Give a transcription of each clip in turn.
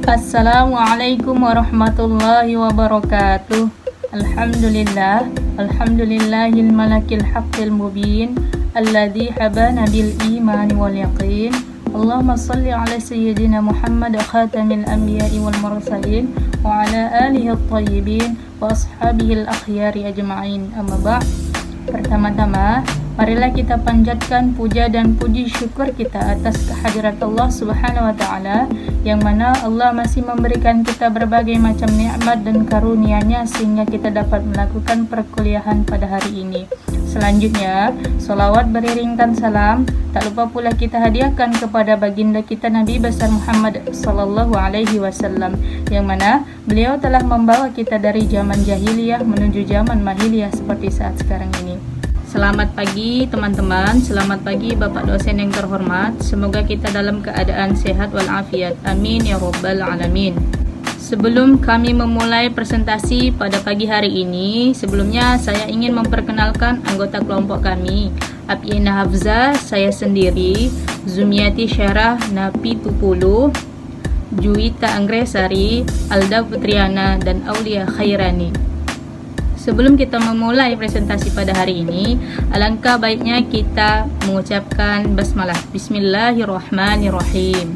Assalamualaikum warahmatullahi wabarakatuh. Alhamdulillahil malakil haqqil mubin alladzi habana bil imani wal yaqin. Allahumma shalli ala sayyidina Muhammad khatamil anbiya'i wal mursalin wa ala alihi at-tayyibin wa ashabihi al-akhyari ajma'in. Amma ba'd. Pertama-tama, marilah kita panjatkan puja dan puji syukur kita atas kehadirat Allah Subhanahu wa taala, yang mana Allah masih memberikan kita berbagai macam nikmat dan karunia-Nya sehingga kita dapat melakukan perkuliahan pada hari ini. Selanjutnya, salawat beriringkan salam tak lupa pula kita hadiahkan kepada baginda kita Nabi besar Muhammad sallallahu alaihi wasallam, yang mana beliau telah membawa kita dari zaman jahiliyah menuju zaman mahiliyah seperti saat sekarang ini. Selamat pagi teman-teman, selamat pagi Bapak dosen yang terhormat. Semoga kita dalam keadaan sehat walafiat. Amin ya rabbal alamin. Sebelum kami memulai presentasi pada pagi hari ini, sebelumnya saya ingin memperkenalkan anggota kelompok kami. Apiena Hafzah, saya sendiri, Zumiati Syarah Napi Tupulu, Juwita Anggresari, Alda Putriana, dan Aulia Khairani. Sebelum kita memulai presentasi pada hari ini, alangkah baiknya kita mengucapkan basmalah. Bismillahirrahmanirrahim.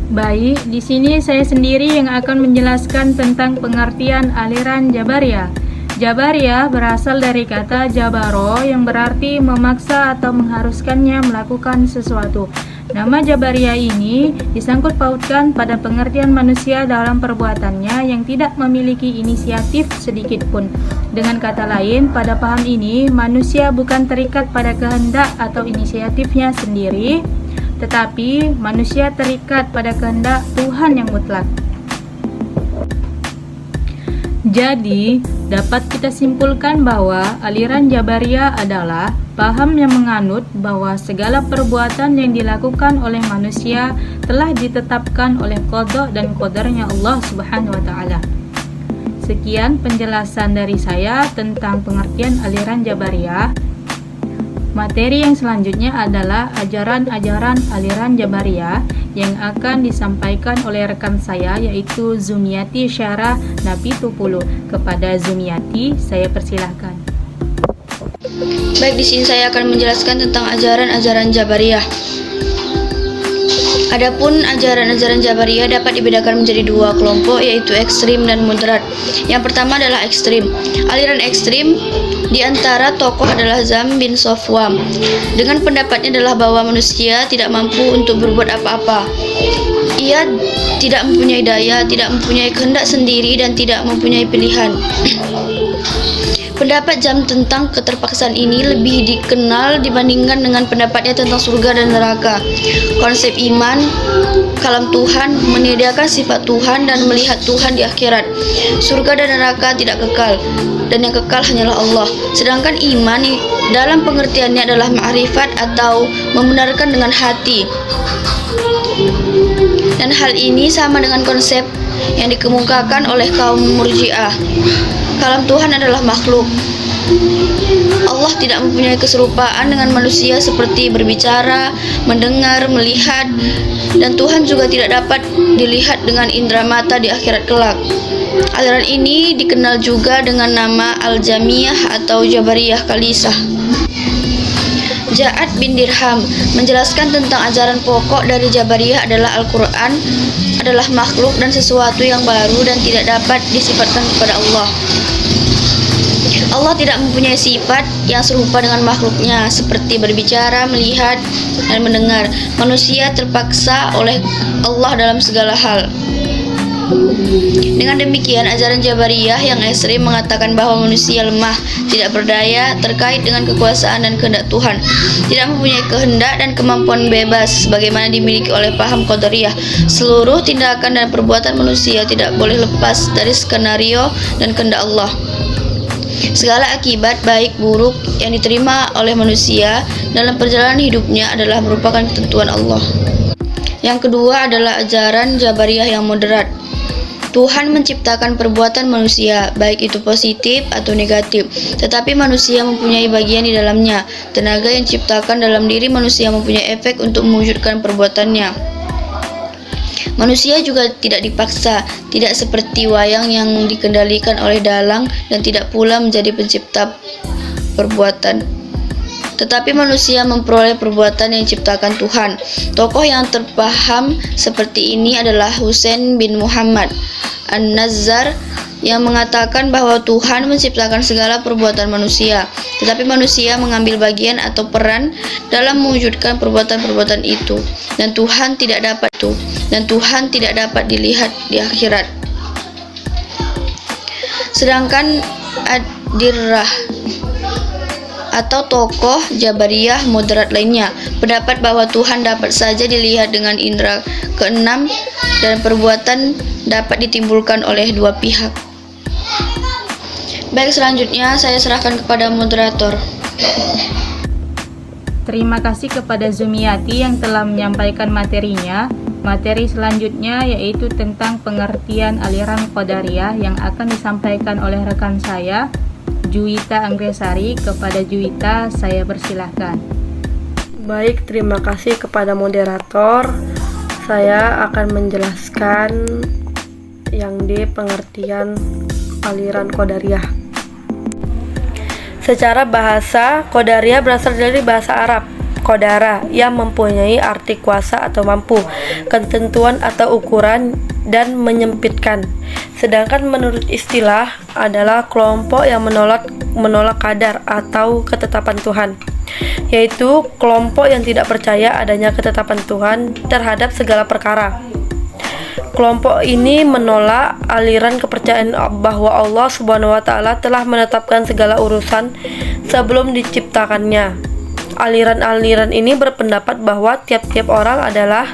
Baik, di sini saya sendiri yang akan menjelaskan tentang pengertian aliran Jabariyah. Jabariyah berasal dari kata jabaro yang berarti memaksa atau mengharuskannya melakukan sesuatu. Nama Jabariyah ini disangkut pautkan pada pengertian manusia dalam perbuatannya yang tidak memiliki inisiatif sedikit pun. Dengan kata lain, pada paham ini, manusia bukan terikat pada kehendak atau inisiatifnya sendiri, tetapi manusia terikat pada kehendak Tuhan yang mutlak. Jadi, dapat kita simpulkan bahwa aliran Jabariyah adalah paham yang menganut bahwa segala perbuatan yang dilakukan oleh manusia telah ditetapkan oleh qada dan qadarnya Allah Subhanahu wa taala. Sekian penjelasan dari saya tentang pengertian aliran Jabariyah. Materi yang selanjutnya adalah ajaran-ajaran aliran Jabariyah yang akan disampaikan oleh rekan saya, yaitu Zumiati Syarah Napi Tupulu. Kepada Zumiati, saya persilahkan. Baik, di sini saya akan menjelaskan tentang ajaran-ajaran Jabariyah. Adapun ajaran-ajaran Jabariyah dapat dibedakan menjadi dua kelompok, yaitu ekstrim dan moderat. Yang pertama adalah ekstrim. Aliran ekstrim di antara tokoh adalah Zam bin Sofwam. Dengan pendapatnya adalah bahwa manusia tidak mampu untuk berbuat apa-apa. Ia tidak mempunyai daya, tidak mempunyai kehendak sendiri, dan tidak mempunyai pilihan. Pendapat Zam tentang keterpaksaan ini lebih dikenal dibandingkan dengan pendapatnya tentang surga dan neraka. Konsep iman, kalam Tuhan, menyediakan sifat Tuhan dan melihat Tuhan di akhirat. Surga dan neraka tidak kekal, dan yang kekal hanyalah Allah. Sedangkan iman dalam pengertiannya adalah ma'rifat atau membenarkan dengan hati. Dan hal ini sama dengan konsep yang dikemukakan oleh kaum Murji'ah. Kalam Tuhan adalah makhluk. Allah tidak mempunyai keserupaan dengan manusia seperti berbicara, mendengar, melihat, dan Tuhan juga tidak dapat dilihat dengan indera mata di akhirat kelak. Aliran ini dikenal juga dengan nama Al-Jamiyah atau Jabariyah Khalisah. Ja'ad bin Dirham menjelaskan tentang ajaran pokok dari Jabariyah adalah Al-Quran adalah makhluk dan sesuatu yang baru dan tidak dapat disifatkan kepada Allah. Allah tidak mempunyai sifat yang serupa dengan makhluknya seperti berbicara, melihat, dan mendengar. Manusia terpaksa oleh Allah dalam segala hal. Dengan demikian, ajaran Jabariyah yang ekstrim mengatakan bahwa manusia lemah, tidak berdaya terkait dengan kekuasaan dan kehendak Tuhan, tidak mempunyai kehendak dan kemampuan bebas sebagaimana dimiliki oleh paham Qadariyah. Seluruh tindakan dan perbuatan manusia tidak boleh lepas dari skenario dan kehendak Allah. Segala akibat baik buruk yang diterima oleh manusia dalam perjalanan hidupnya adalah merupakan ketentuan Allah. Yang kedua adalah ajaran Jabariyah yang moderat. Tuhan menciptakan perbuatan manusia, baik itu positif atau negatif, tetapi manusia mempunyai bagian di dalamnya. Tenaga yang diciptakan dalam diri manusia mempunyai efek untuk mewujudkan perbuatannya. Manusia juga tidak dipaksa, tidak seperti wayang yang dikendalikan oleh dalang dan tidak pula menjadi pencipta perbuatan. Tetapi manusia memperoleh perbuatan yang diciptakan Tuhan. Tokoh yang terpaham seperti ini adalah Husain bin Muhammad An-Nazzar yang mengatakan bahwa Tuhan menciptakan segala perbuatan manusia, tetapi manusia mengambil bagian atau peran dalam mewujudkan perbuatan-perbuatan itu, dan Tuhan tidak dapat dilihat di akhirat. Sedangkan Ad-Dirrah atau tokoh Jabariyah moderat lainnya pendapat bahwa Tuhan dapat saja dilihat dengan indera keenam dan perbuatan dapat ditimbulkan oleh dua pihak. Baik, selanjutnya saya serahkan kepada moderator. Terima kasih kepada Zumiati yang telah menyampaikan materinya. Materi selanjutnya yaitu tentang pengertian aliran Qadariyah yang akan disampaikan oleh rekan saya, Juwita Anggressari. Kepada Juwita, saya persilahkan. Baik, terima kasih kepada moderator. Saya akan menjelaskan yang di pengertian aliran Qadariyah. Secara bahasa, Qadariyah berasal dari bahasa Arab Qadara yang mempunyai arti kuasa atau mampu, ketentuan atau ukuran, dan menyempitkan. Sedangkan menurut istilah adalah kelompok yang menolak qadar atau ketetapan Tuhan, yaitu kelompok yang tidak percaya adanya ketetapan Tuhan terhadap segala perkara. Kelompok ini menolak aliran kepercayaan bahwa Allah Subhanahu wa Ta'ala telah menetapkan segala urusan sebelum diciptakannya. Aliran-aliran ini berpendapat bahwa tiap-tiap orang adalah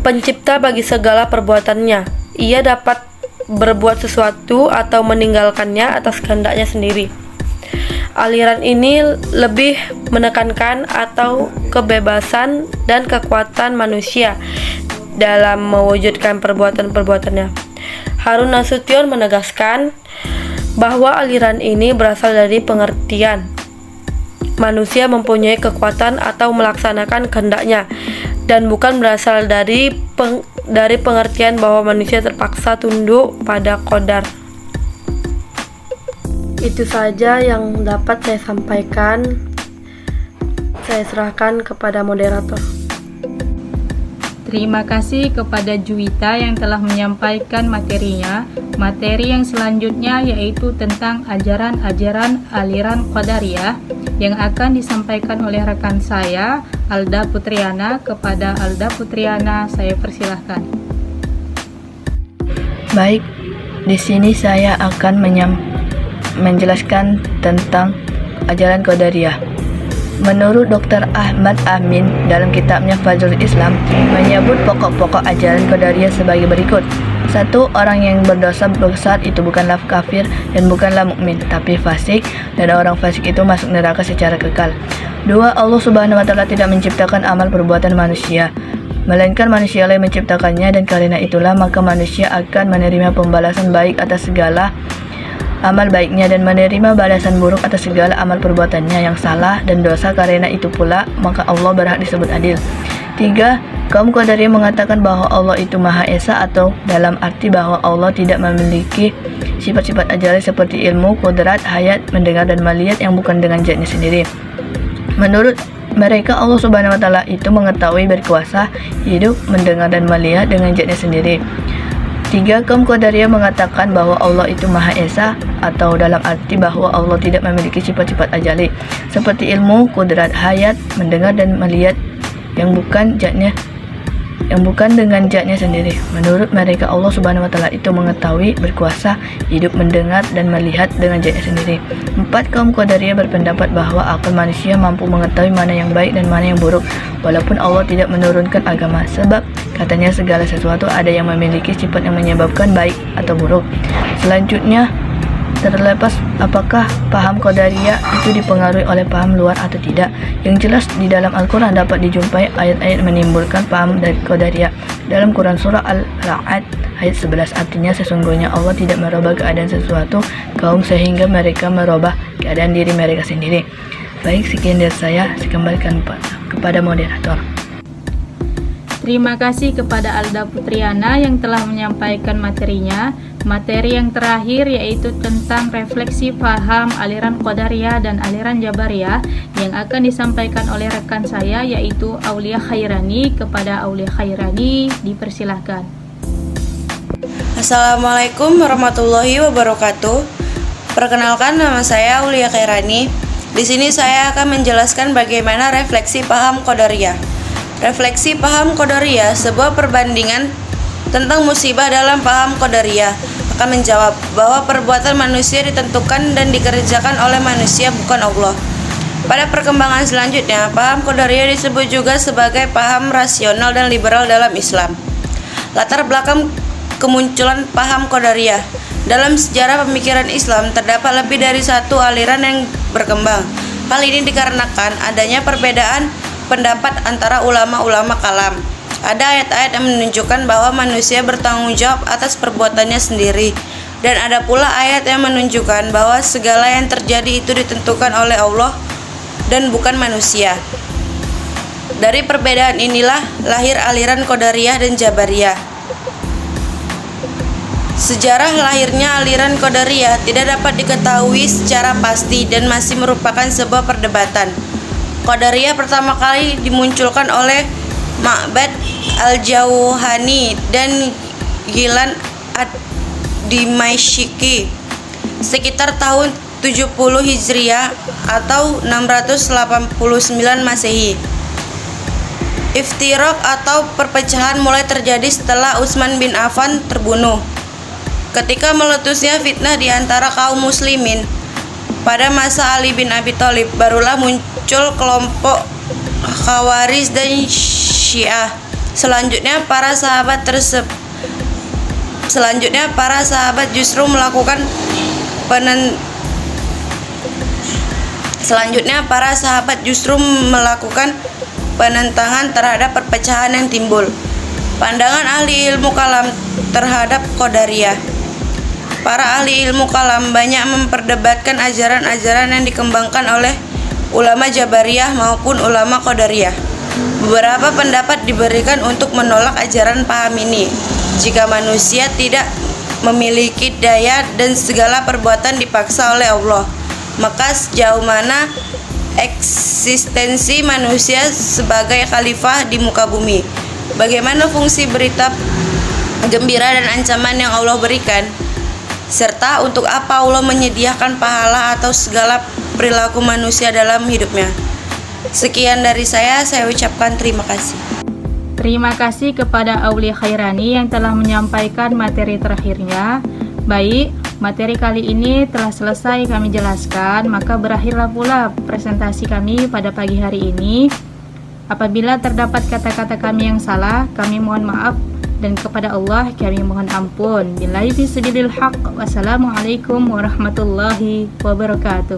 pencipta bagi segala perbuatannya. Ia dapat berbuat sesuatu atau meninggalkannya atas kehendaknya sendiri. Aliran ini lebih menekankan atau kebebasan dan kekuatan manusia dalam mewujudkan perbuatan-perbuatannya. Harun Nasution menegaskan bahwa aliran ini berasal dari pengertian manusia mempunyai kekuatan atau melaksanakan kehendaknya, dan bukan berasal dari pengertian bahwa manusia terpaksa tunduk pada qadar. Itu saja yang dapat saya sampaikan. Saya serahkan kepada moderator. Terima kasih kepada Juwita yang telah menyampaikan materinya. Materi yang selanjutnya yaitu tentang ajaran-ajaran aliran Qadariyah yang akan disampaikan oleh rekan saya, Alda Putriana. Kepada Alda Putriana, saya persilahkan. Baik, di sini saya akan menjelaskan tentang ajaran Qadariyah. Menurut Dr. Ahmad Amin dalam kitabnya Fajrul Islam menyebut pokok-pokok ajaran Qadariyah sebagai berikut. 1. Orang yang berdosa besar itu bukanlah kafir dan bukanlah mukmin, tapi fasik, dan orang fasik itu masuk neraka secara kekal. 2. Allah Subhanahu wa Ta'ala tidak menciptakan amal perbuatan manusia, melainkan manusia yang menciptakannya, dan karena itulah maka manusia akan menerima pembalasan baik atas segala amal baiknya dan menerima balasan buruk atas segala amal perbuatannya yang salah dan dosa. Karena itu pula maka Allah berhak disebut adil. 3. Kaum Qadariyah mengatakan bahwa Allah itu Maha Esa, atau dalam arti bahwa Allah tidak memiliki sifat-sifat ajali seperti ilmu, qudrat, hayat, mendengar dan melihat yang bukan dengan zatnya sendiri. Menurut mereka Allah Subhanahu wa Ta'ala itu mengetahui, berkuasa, hidup, mendengar dan melihat dengan zatnya sendiri. 3. Kaum Qadariyah mengatakan bahwa Allah itu Maha Esa, atau dalam arti bahwa Allah tidak memiliki sifat-sifat ajali seperti ilmu, qudrat, hayat, mendengar dan melihat yang bukan dengan zatnya sendiri. Menurut mereka Allah Subhanahu wa Ta'ala itu mengetahui, berkuasa, hidup, mendengar dan melihat dengan zatnya sendiri. 4. Kaum Qadariyah berpendapat bahwa akal manusia mampu mengetahui mana yang baik dan mana yang buruk, walaupun Allah tidak menurunkan agama, sebab katanya segala sesuatu ada yang memiliki sifat yang menyebabkan baik atau buruk. Selanjutnya, terlepas apakah paham Qadariyah itu dipengaruhi oleh paham luar atau tidak, yang jelas di dalam Al-Quran dapat dijumpai ayat-ayat menimbulkan paham dari Qadariyah. Dalam Quran surah Al-Ra'd ayat 11, artinya sesungguhnya Allah tidak merubah keadaan sesuatu kaum sehingga mereka merubah keadaan diri mereka sendiri. Baik, sekian dari saya kembalikan kepada moderator. Terima kasih kepada Alda Putriana yang telah menyampaikan materinya. Materi yang terakhir yaitu tentang refleksi paham aliran Qadariyah dan aliran Jabariyah yang akan disampaikan oleh rekan saya yaitu Aulia Khairani. Kepada Aulia Khairani dipersilahkan. Assalamualaikum warahmatullahi wabarakatuh. Perkenalkan, nama saya Aulia Khairani. Di sini saya akan menjelaskan bagaimana refleksi paham Qadariyah. Refleksi paham Qadariyah, sebuah perbandingan tentang musibah dalam paham Qadariyah, akan menjawab bahwa perbuatan manusia ditentukan dan dikerjakan oleh manusia, bukan Allah. Pada perkembangan selanjutnya, paham Qadariyah disebut juga sebagai paham rasional dan liberal dalam Islam. Latar belakang kemunculan paham Qadariyah. Dalam sejarah pemikiran Islam terdapat lebih dari satu aliran yang berkembang. Hal ini dikarenakan adanya perbedaan pendapat antara ulama-ulama kalam. Ada ayat-ayat yang menunjukkan bahwa manusia bertanggung jawab atas perbuatannya sendiri, dan ada pula ayat yang menunjukkan bahwa segala yang terjadi itu ditentukan oleh Allah dan bukan manusia. Dari perbedaan inilah lahir aliran Qadariyah dan Jabariyah. Sejarah lahirnya aliran Qadariyah tidak dapat diketahui secara pasti dan masih merupakan sebuah perdebatan. Qadariyah pertama kali dimunculkan oleh Ma'bad al-Jauhani dan Gilan ad-Dimashqi sekitar tahun 70 Hijriah atau 689 Masehi. Iftirak atau perpecahan mulai terjadi setelah Utsman bin Affan terbunuh. Ketika meletusnya fitnah di antara kaum muslimin pada masa Ali bin Abi Thalib, barulah muncul kelompok Khawarij dan Syiah. Selanjutnya para sahabat justru melakukan penentangan terhadap perpecahan yang timbul. Pandangan ahli ilmu kalam terhadap Qadariyah. Para ahli ilmu kalam banyak memperdebatkan ajaran-ajaran yang dikembangkan oleh ulama Jabariyah maupun ulama Qadariyah. Beberapa pendapat diberikan untuk menolak ajaran paham ini. Jika manusia tidak memiliki daya dan segala perbuatan dipaksa oleh Allah, maka sejauh mana eksistensi manusia sebagai khalifah di muka bumi? Bagaimana fungsi berita gembira dan ancaman yang Allah berikan? Serta untuk apa Allah menyediakan pahala atau segala perilaku manusia dalam hidupnya? Sekian dari saya ucapkan terima kasih. Terima kasih kepada Aulia Khairani yang telah menyampaikan materi terakhirnya. Baik, materi kali ini telah selesai kami jelaskan, maka berakhirlah pula presentasi kami pada pagi hari ini. Apabila terdapat kata-kata kami yang salah, kami mohon maaf, dan kepada Allah kami mohon ampun. Billahi fi sabilil haq. Wassalamualaikum warahmatullahi wabarakatuh.